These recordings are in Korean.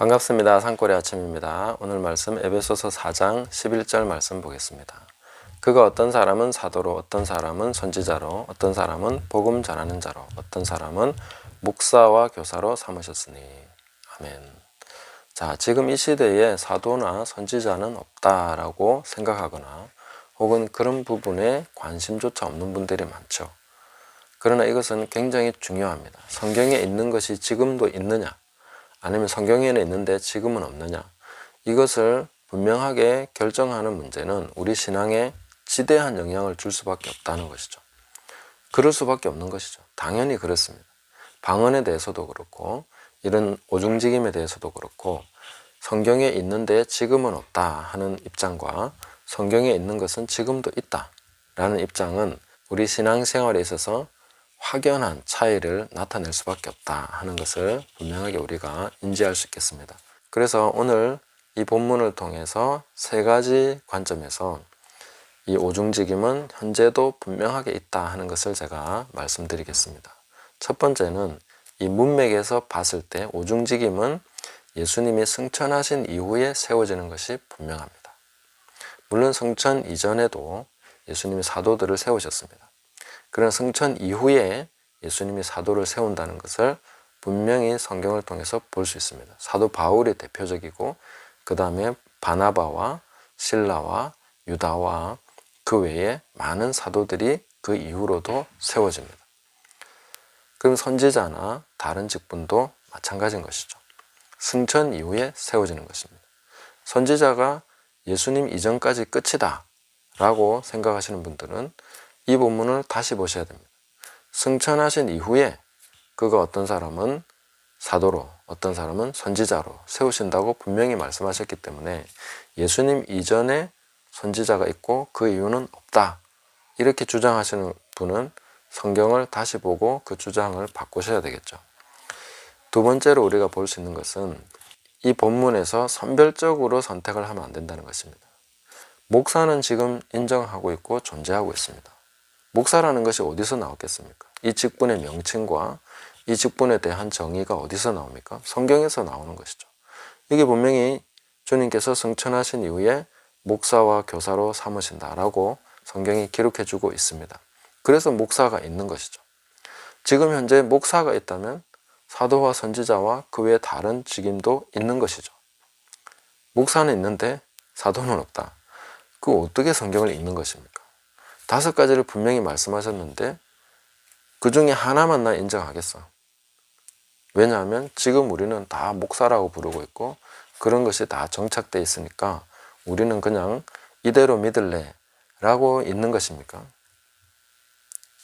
반갑습니다. 산골의 아침입니다. 오늘 말씀 에베소서 4장 11절 말씀 보겠습니다. 그가 어떤 사람은 사도로, 어떤 사람은 선지자로, 어떤 사람은 복음 전하는 자로, 어떤 사람은 목사와 교사로 삼으셨으니. 아멘. 자, 지금 이 시대에 사도나 선지자는 없다라고 생각하거나 혹은 그런 부분에 관심조차 없는 분들이 많죠. 그러나 이것은 굉장히 중요합니다. 성경에 있는 것이 지금도 있느냐, 아니면 성경에는 있는데 지금은 없느냐, 이것을 분명하게 결정하는 문제는 우리 신앙에 지대한 영향을 줄 수밖에 없다는 것이죠. 그럴 수밖에 없는 것이죠. 당연히 그렇습니다. 방언에 대해서도 그렇고 이런 오중직임에 대해서도 그렇고 성경에 있는데 지금은 없다 하는 입장과 성경에 있는 것은 지금도 있다 라는 입장은 우리 신앙생활에 있어서 확연한 차이를 나타낼 수밖에 없다 하는 것을 분명하게 우리가 인지할 수 있겠습니다. 그래서 오늘 이 본문을 통해서 세 가지 관점에서 이 오중직임은 현재도 분명하게 있다 하는 것을 제가 말씀드리겠습니다. 첫 번째는 이 문맥에서 봤을 때 오중직임은 예수님이 승천하신 이후에 세워지는 것이 분명합니다. 물론 승천 이전에도 예수님이 사도들을 세우셨습니다. 그러나 승천 이후에 예수님이 사도를 세운다는 것을 분명히 성경을 통해서 볼 수 있습니다. 사도 바울이 대표적이고 그 다음에 바나바와 실라와 유다와 그 외에 많은 사도들이 그 이후로도 세워집니다. 그럼 선지자나 다른 직분도 마찬가지인 것이죠. 승천 이후에 세워지는 것입니다. 선지자가 예수님 이전까지 끝이다 라고 생각하시는 분들은 이 본문을 다시 보셔야 됩니다. 승천하신 이후에 그가 어떤 사람은 사도로, 어떤 사람은 선지자로 세우신다고 분명히 말씀하셨기 때문에 예수님 이전에 선지자가 있고 그 이유는 없다 이렇게 주장하시는 분은 성경을 다시 보고 그 주장을 바꾸셔야 되겠죠. 두 번째로 우리가 볼 수 있는 것은 이 본문에서 선별적으로 선택을 하면 안 된다는 것입니다. 목사는 지금 인정하고 있고 존재하고 있습니다. 목사라는 것이 어디서 나왔겠습니까? 이 직분의 명칭과 이 직분에 대한 정의가 어디서 나옵니까? 성경에서 나오는 것이죠. 이게 분명히 주님께서 승천하신 이후에 목사와 교사로 삼으신다라고 성경이 기록해주고 있습니다. 그래서 목사가 있는 것이죠. 지금 현재 목사가 있다면 사도와 선지자와 그 외에 다른 직임도 있는 것이죠. 목사는 있는데 사도는 없다. 그 어떻게 성경을 읽는 것입니까? 5가지를 분명히 말씀하셨는데 그 중에 하나만 나 인정하겠어. 왜냐하면 지금 우리는 다 목사라고 부르고 있고 그런 것이 다 정착되어 있으니까 우리는 그냥 이대로 믿을래 라고 있는 것입니까?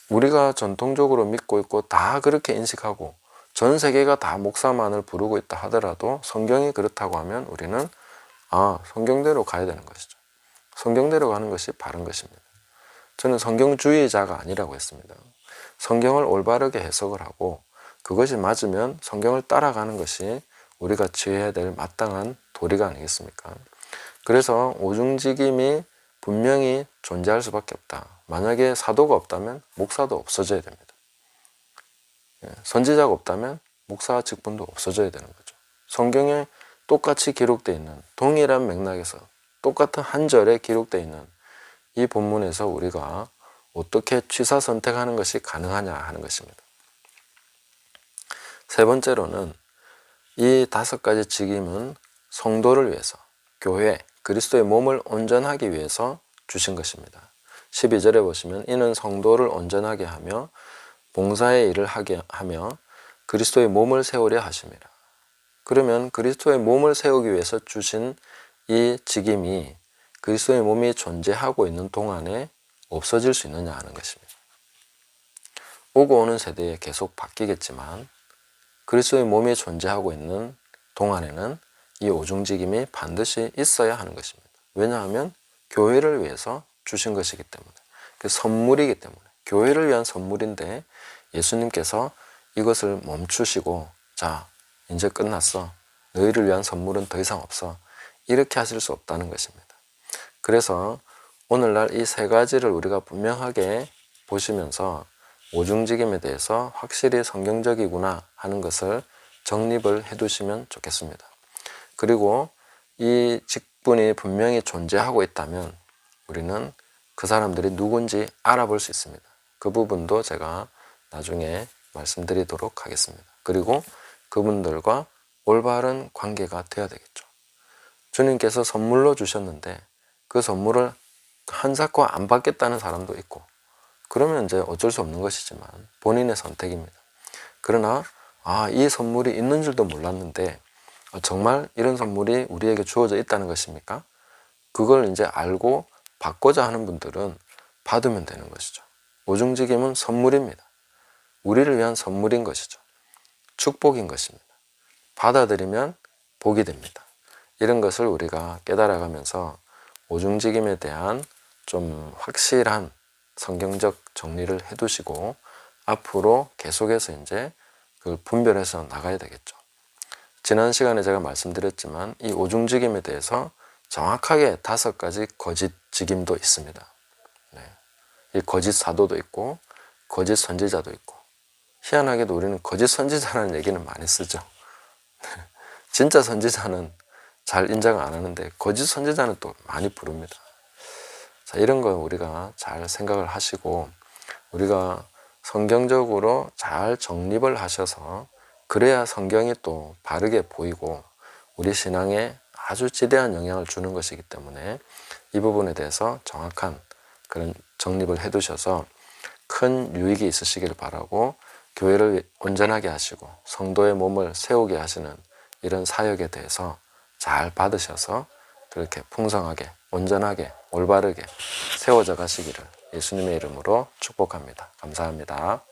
우리가 전통적으로 믿고 있고 다 그렇게 인식하고 전 세계가 다 목사만을 부르고 있다 하더라도 성경이 그렇다고 하면 우리는 성경대로 가야 되는 것이죠. 성경대로 가는 것이 바른 것입니다. 저는 성경주의자가 아니라고 했습니다. 성경을 올바르게 해석을 하고 그것이 맞으면 성경을 따라가는 것이 우리가 취해야 될 마땅한 도리가 아니겠습니까? 그래서 오중직임이 분명히 존재할 수밖에 없다. 만약에 사도가 없다면 목사도 없어져야 됩니다. 선지자가 없다면 목사 직분도 없어져야 되는 거죠. 성경에 똑같이 기록되어 있는 동일한 맥락에서 똑같은 한 절에 기록되어 있는 이 본문에서 우리가 어떻게 취사 선택하는 것이 가능하냐 하는 것입니다. 세 번째로는 이 5가지 직임은 성도를 위해서, 교회, 그리스도의 몸을 온전하기 위해서 주신 것입니다. 12절에 보시면 이는 성도를 온전하게 하며 봉사의 일을 하게 하며 그리스도의 몸을 세우려 하심이라. 그러면 그리스도의 몸을 세우기 위해서 주신 이 직임이 그리스도의 몸이 존재하고 있는 동안에 없어질 수 있느냐 하는 것입니다. 오고 오는 세대에 계속 바뀌겠지만 그리스도의 몸이 존재하고 있는 동안에는 이 오중직임이 반드시 있어야 하는 것입니다. 왜냐하면 교회를 위해서 주신 것이기 때문에, 그 선물이기 때문에, 교회를 위한 선물인데 예수님께서 이것을 멈추시고 자 이제 끝났어, 너희를 위한 선물은 더 이상 없어, 이렇게 하실 수 없다는 것입니다. 그래서 오늘날 이 3가지를 우리가 분명하게 보시면서 오중직임에 대해서 확실히 성경적이구나 하는 것을 정립을 해두시면 좋겠습니다. 그리고 이 직분이 분명히 존재하고 있다면 우리는 그 사람들이 누군지 알아볼 수 있습니다. 그 부분도 제가 나중에 말씀드리도록 하겠습니다. 그리고 그분들과 올바른 관계가 되어야 되겠죠. 주님께서 선물로 주셨는데 그 선물을 한사코 안 받겠다는 사람도 있고, 그러면 이제 어쩔 수 없는 것이지만 본인의 선택입니다. 그러나 이 선물이 있는 줄도 몰랐는데 정말 이런 선물이 우리에게 주어져 있다는 것입니까? 그걸 이제 알고 받고자 하는 분들은 받으면 되는 것이죠. 오중직임은 선물입니다. 우리를 위한 선물인 것이죠. 축복인 것입니다. 받아들이면 복이 됩니다. 이런 것을 우리가 깨달아가면서 오중직임에 대한 좀 확실한 성경적 정리를 해두시고 앞으로 계속해서 이제 그걸 분별해서 나가야 되겠죠. 지난 시간에 제가 말씀드렸지만 이 오중직임에 대해서 정확하게 5가지 거짓 직임도 있습니다. 이 거짓 사도도 있고 거짓 선지자도 있고, 희한하게도 우리는 거짓 선지자라는 얘기는 많이 쓰죠. 진짜 선지자는 잘 인정 안 하는데 거짓 선지자는 또 많이 부릅니다. 자, 이런 거 우리가 잘 생각을 하시고 우리가 성경적으로 잘 정립을 하셔서 그래야 성경이 또 바르게 보이고 우리 신앙에 아주 지대한 영향을 주는 것이기 때문에 이 부분에 대해서 정확한 그런 정립을 해 두셔서 큰 유익이 있으시길 바라고, 교회를 온전하게 하시고 성도의 몸을 세우게 하시는 이런 사역에 대해서 잘 받으셔서 그렇게 풍성하게 온전하게 올바르게 세워져 가시기를 예수님의 이름으로 축복합니다. 감사합니다.